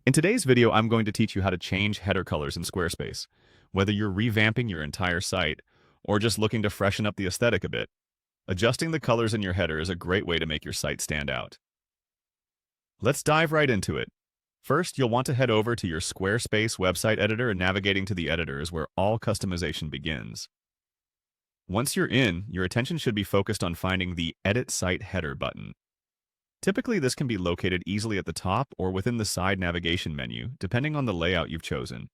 In today's video, I'm going to teach you how to change header colors in Squarespace. Whether you're revamping your entire site or just looking to freshen up the aesthetic a bit, adjusting the colors in your header is a great way to make your site stand out. Let's dive right into it. First, you'll want to head over to your Squarespace website editor, and navigating to the editor is where all customization begins. Once you're in, your attention should be focused on finding the Edit Site Header button. Typically, this can be located easily at the top or within the side navigation menu, depending on the layout you've chosen.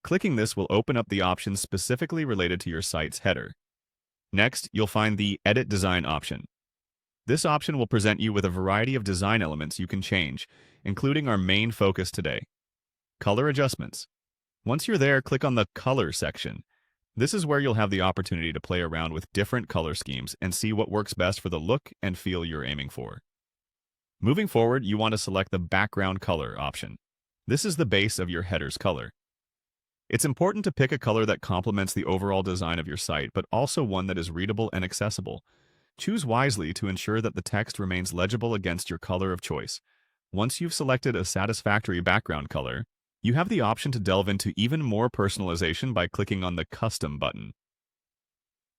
Clicking this will open up the options specifically related to your site's header. Next, you'll find the Edit Design option. This option will present you with a variety of design elements you can change, including our main focus today: color adjustments. Once you're there, click on the Color section. This is where you'll have the opportunity to play around with different color schemes and see what works best for the look and feel you're aiming for. Moving forward, you want to select the Background Color option. This is the base of your header's color. It's important to pick a color that complements the overall design of your site, but also one that is readable and accessible. Choose wisely to ensure that the text remains legible against your color of choice. Once you've selected a satisfactory background color, you have the option to delve into even more personalization by clicking on the Custom button.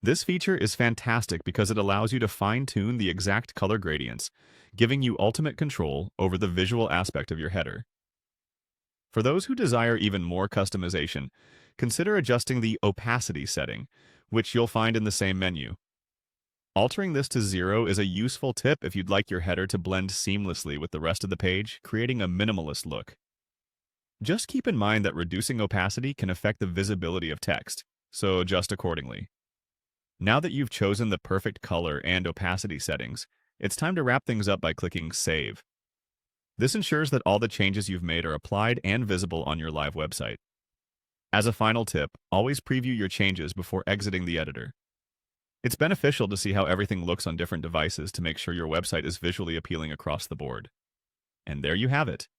This feature is fantastic because it allows you to fine-tune the exact color gradients, giving you ultimate control over the visual aspect of your header. For those who desire even more customization, consider adjusting the opacity setting, which you'll find in the same menu. Altering this to 0 is a useful tip if you'd like your header to blend seamlessly with the rest of the page, creating a minimalist look. Just keep in mind that reducing opacity can affect the visibility of text, so adjust accordingly. Now that you've chosen the perfect color and opacity settings, it's time to wrap things up by clicking Save. This ensures that all the changes you've made are applied and visible on your live website. As a final tip, always preview your changes before exiting the editor. It's beneficial to see how everything looks on different devices to make sure your website is visually appealing across the board. And there you have it.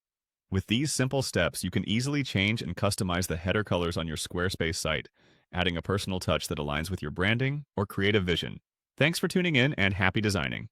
With these simple steps, you can easily change and customize the header colors on your Squarespace site, adding a personal touch that aligns with your branding or creative vision. Thanks for tuning in, and happy designing.